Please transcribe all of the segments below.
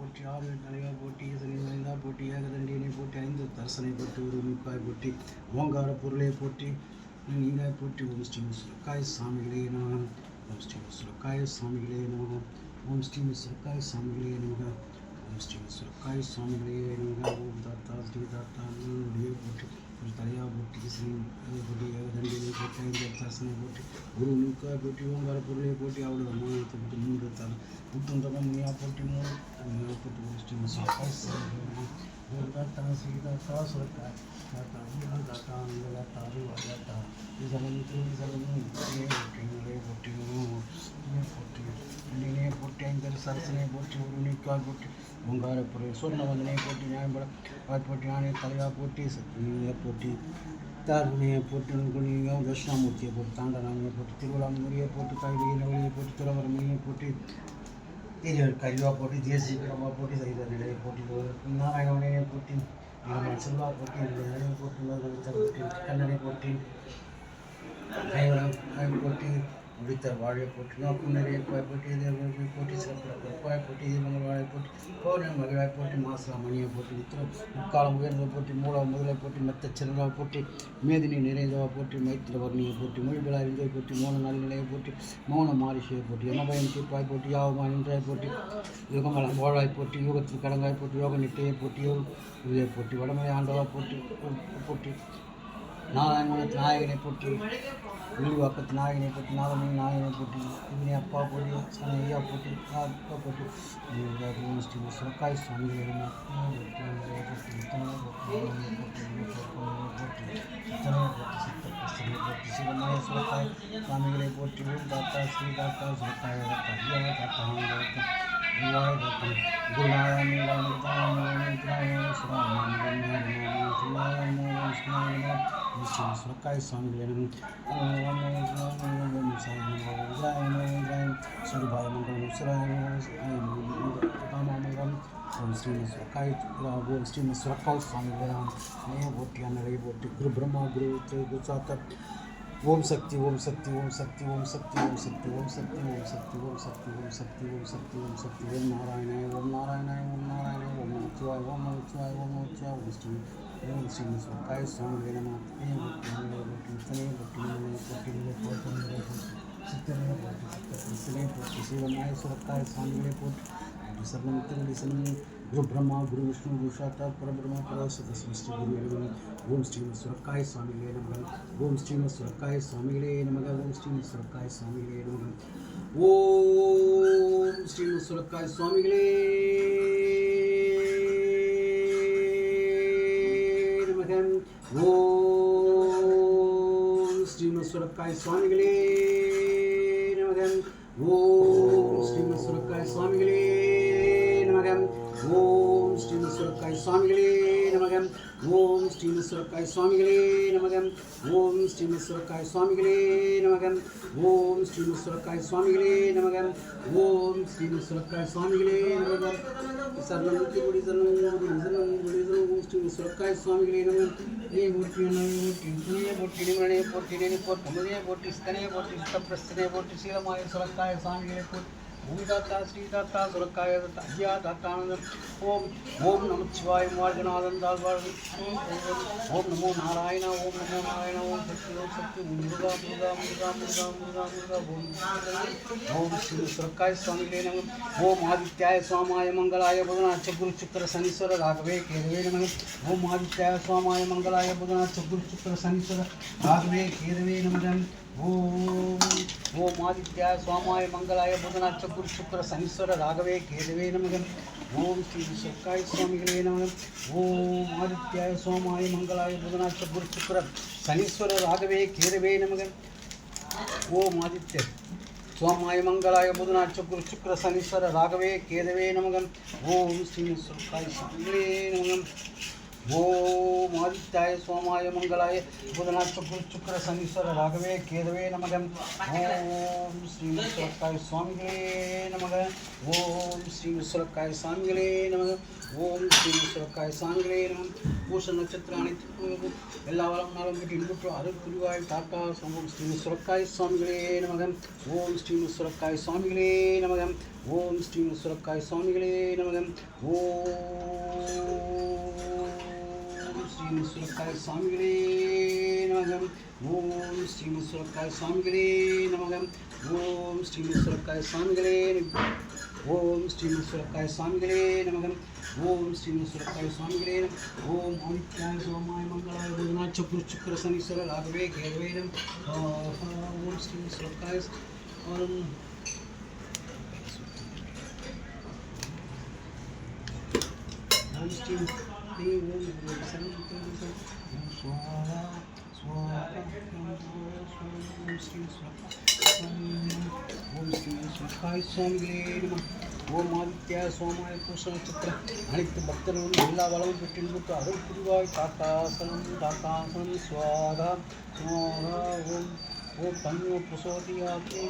போற்றி ஆறு தலைவா போட்டி சனிதா போட்டி ஏகதண்டியனை போட்டி ஐந்து தரிசனை போட்டி ஒரு முக்காய் போட்டி ஓங்கார பொருளை போட்டி நீங்காய் போட்டி ஓம் ஸ்ரீ சுரக்காய் சாமிகளே நமக ஓம் ஸ்ரீ சுரக்காய் சாமிகளே நமக ஓம் ஸ்ரீ சுரக்காய் சாமிகளே நமக ஓம் ஸ்ரீ சுரக்காய் சாமிகளே நமக ஓம் தாத்தா ஸ்ரீ தாத்தா போட்டி ஒரு தலையா போட்டி ஸ்ரீ போட்டி ஏகதண்டியனை போட்டி ஐந்து தரிசனை போட்டி ஒரு முக்காய் போட்டி ஓங்கார பொருளை போட்டி அவளது அம்மானத்தை போட்டி மூன்று தலை புத்தந்தகம் முனியா போட்டி மூணு போட்டி ஓம் ஸ்ரீ சுரக்காய் சாமிகளே ஒரு தாத்தா ஸ்ரீ தாத்தா சுரக்காய் தாத்தா தாத்தா தாத்தா தாத்தா இதெல்லாம் போட்டி நீனே போட்டி ஐந்து சரசனை போட்டி ஒரு நீக்கால் போட்டி ஓங்கார பொருள் சொர்ணவந்தனை போட்டி நியாயம்பட போட்டி நானே தலைவா போட்டி சக்தியை போட்டி தாரணியை போட்டு குணியம் தட்சிணாமூர்த்தியை போட்டு தாண்டராமியை போட்டு திருவிழாமுறையை போட்டு கைவியை நவலியை போட்டு துறவரமையை போட்டி கரிவா போட்டி தேசிகரமாக போட்டி சைத நிலையை போட்டி நாராயணவனையை போட்டி செல்வா போட்டி நிலையை போட்டி கண்ணனை போட்டி கைவரம் போட்டி முடித்தர் வாழை போட்டி நோக்கும் நிறைய போட்டி போட்டி சிறப்பு போட்டி வாழை போட்டி பௌர்ணமி மகிழாய் போட்டி மாசலா மணியை போட்டி முக்காலம் உயர்ந்த போட்டி மூலம் முதலை போட்டி மெத்த சிறந்தா போட்டி மேதினி நிறைந்தவா போட்டி மைத்திர வர்ணியை போட்டி மொழிபெலா இருந்தவை போட்டி மௌன நல்நிலையை போட்டி மௌன மாரிஷையை போட்டி என்னபயம் தீர்ப்பாய் போட்டி யாவமா நின்றாய் போட்டி யுகமலம் வாழாய் போட்டி யோகத்தில் கடங்காய் போட்டி யோக நிட்டையை போட்டி இதை போட்டி வடமலை ஆண்டவா போட்டி போட்டி நாராயண நாயகனை போட்டி விழுவாக்கத்து நாயகனை போட்டி நாதமணி நாயகனை போட்டி இவனி அப்பா போட்டி சனையா போட்டி அப்பா போட்டி ஸ்ரீ சுரக்காய் சுவாமிகளை போட்டி சிவமய சுரக்காய் சுவாமிகளை போட்டி தாத்தா ஸ்ரீ தாத்தா சுரக்காய் தாத்தா சுரக்காய் சுவாமிகளிடம் சுருபாய மங்கலம் ராமமங்கலம் ஸ்ரீ சுரக்காய் சுவாமிகளிடம் போட்டி அன்னரை போட்டி குரு பிரம்மா குரு குரு சாத்தர் ஓம் சக்தி ஓம் சக்தி ஓம் சக்தி ஓம் சக்தி ஓம் சக்தி ஓம் சக்தி ஓம் சக்தி ஓம் சக்தி ஓம் சக்தி ஓம் சக்தி ஓம் சக்தி ஓம் நாராயணாய ஓம் நாராயணாய ஓம் நாராயணாய ஓம் நமச்சிவாய ஓம் நமச்சிவாய ஓம் நமச்சிவாய ஓம் ஸ்ரீ ஓம் ஸ்ரீ சுரக்காய் சுவாமிகளே நம இத்தனையை போட்டி சித்தனையை போட்டி சிவமாய சுரக்காய் சுவாமிகளே போட்டி சரணம் திருடி சரணம் குரு பிரம்மா குரு விஷ்ணு குரு சாத்தாத் பரபிரம்மா பராசக்தி ஸ்ரீ குரு ஓம் ஸ்ரீ சுரக்காய் சுவாமிகளே நமக ஓம் ஸ்ரீ சுரக்காய் சுவாமிகளே நமக ஓம் ஸ்ரீ சுரக்காய் சுவாமிகளே நமக ஓம் ஸ்ரீ சுரக்காய் சுவாமிகளே நமக ஓம் ஸ்ரீ சுரக்காய் சுவாமிகளே நமக ஓம் ஸ்ரீ சுரக்காய் சுவாமிகளே நமக ஓம் ஸ்ரீ சுரக்காய் சுவாமிகளே நமக ஓம் ஸ்ரீ சுரக்காய் சுவாமிகளே நமக ஓம் ஸ்ரீ சுரக்காய் சுவாமிகளே நமக ஓம் ஸ்ரீ சுரக்காய் சுவாமிகளே நமக ஓம் ஸ்ரீ சுரக்காய் சுவாமிகளே நமக சரணம் திருடி சரணம் ஓம் ஸ்ரீ சுரக்காய் சுவாமிகளே நமக ஏ போட்டி துணியை போட்டி நிமலனையை போட்டி நெறி போட்டி முதலையை போட்டி சித்தனையை போட்டி சித்தப்பிரஸ்தனையை போட்டி சீலமாய சுரக்காய சுவாமிகளை போட்டி ஓம் தாத்தா ஸ்ரீ தாத்தா சுரக்காய ஐயா தாத்தானந்தம் ஓம் ஓம் நமச்சிவாய மார்கநாதன் தாழ்வாழ்வு ஓம் நமோ நாராயண ஓம் நமோ நாராயண ஓம் சக்தி ஓம் சக்தி முருகா முருகா முருகா முருகா முருகா முருகா ஓம் ஸ்ரீ சுரக்காய சுவாமிகளே நம ஓம் ஆதித்யாய சுவாமாய மங்களாய புதனாச்ச குரு சுக்கர சனீஸ்வர ராகவே கேதவே நம ஓம் ஆதித்யாய சுவாமாய மங்களாய புதனாச்ச குரு சுக்கர சனீஸ்வர ராகவே கேதவே நம ஓம் ஆதித்யாய சுவாமாய மங்களாய புதனாச்ச குரு சுக்கர சனீஸ்வர ராகவே கேதவே நமக ஓம் ஸ்ரீ சுரக்காய் சுவாமிகளே நமக ஓம் ஆதித்யாய சுவாமாய மங்களாய புதனாச்ச குரு சுக்கர சனீஸ்வர ராகவே கேதவே நமக ஓம் ஆதித்ய சுவாமாய மங்களாய புதனாச்ச குரு சுக்கர சனீஸ்வர ராகவே கேதவே நமக ஓம் ஸ்ரீ சுரக்காய் சுவாமிகளே நமக ஓம் ஆதித்யாய சோமாய மங்களாய புதனாய் சுக்கர சனீஸ்வர ராகவே கேதவே நமக. ஓம் ஸ்ரீ சுரக்காய சுவாமிகளே நமக. ஓம் ஸ்ரீ சுரக்காய சாமிகளே நமக. ஓம் ஸ்ரீ சுரக்காய சாமிகளே நமக. பூச நட்சத்திரம் அனைத்து எல்லா வளம் நாளும் வீட்டு இன்புற்று அருள் புரிவாய் தாத்தா ஓம் ஸ்ரீ சுரக்காய சுவாமிகளே நமக. ஓம் ஸ்ரீ சுரக்காய சுவாமிகளே நமக. ஓம் ஸ்ரீ சுரக்காய சுவாமிகளே நமக. ஓம் ஸ்ரீ சுரக்காய சுவாமிகளே நமக. ஓம் ஸ்ரீ சுரக்காய சுவாமிகளே நமக. ஓம் ஸ்ரீ சுரக்காய சுவாமிகளே ஓம் ஸ்ரீ சுரக்காய சுவாமிகளே நமக. ஓம் ஸ்ரீ சுரக்காய சுவாமிகளே ஓம் ஆதித்யாய சோமாய மங்களாய புதனாய் சுக்கர சனீஸ்வர ராகவே கேதவே நமக. ஓம் ஸ்ரீ சுரக்காய ஓம் ஸ்ரீ ஓம் ஸ்ரீ சுரக்காய சுவாமிகளே நம. ஓம் ஆதித்யா சோமாய பூச நட்சத்திரம் அனைத்து பக்தர்களும் எல்லா வளமும் பெற்றின்புற்று அருள் புரிவாய் தாத்தாசனம் தாத்தாசனம் சுவாகா சுவாகா. ஓம் ஓம் தன்யோ பிரசோதியாக்கி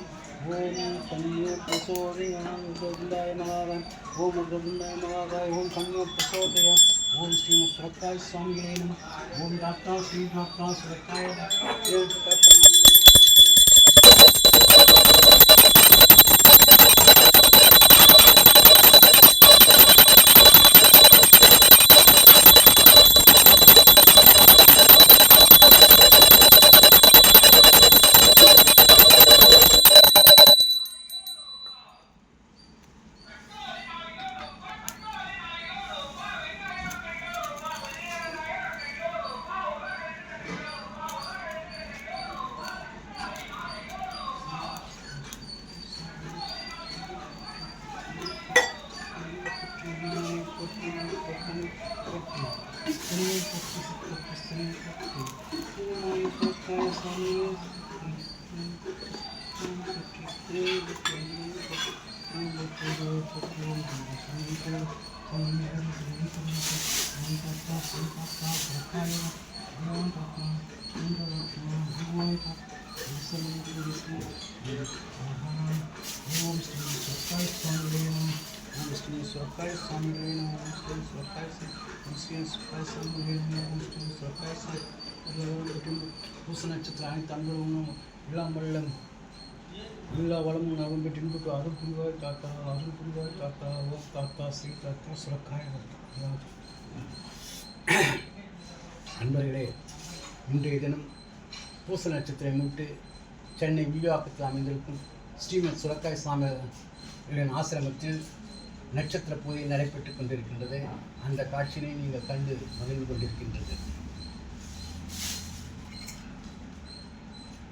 ஓம் தன்யோ பிரசோதியாய மகாகாய் ஓம் உக்ரகுண்டாய மகாகாய் ஓம் தன்யோ பிரசோதயா. ஓம் ஸ்ரீ சுரக்காய சுவாமிகளே நம. ஓம் தாத்தா ஸ்ரீ தாத்தா சுரக்காய சுரக்காய சுவாமிகளே நம. ஸ்ரீ சுரக்காய சுவாமிகளே நம. ஸ்ரீ சுரக்காய பூச நட்சத்திரம் அனைத்து அன்பர்களும் எல்லாம் வல்ல எல்லா வளமும் நகம் பெற்று இன்புற்று அருள் புரிவாய் தாத்தா அருள் புரிவாய் தாத்தா ஓம் தாத்தா ஸ்ரீ தாத்தா சுரக்காய. நண்பர்களே, இன்றைய தினம் பூச நட்சத்திரம் முன்னிட்டு சென்னை வில்லிவாக்கத்தில் அமைந்திருக்கும் ஸ்ரீமத் சுரக்காய சுவாமிகளின் ஆசிரமத்தில் நட்சத்திர பூஜை நடைபெற்றுக் கொண்டிருக்கின்றது. அந்த காட்சியினை நீங்கள் கண்டு மகிழ்ந்து கொண்டிருக்கின்றது.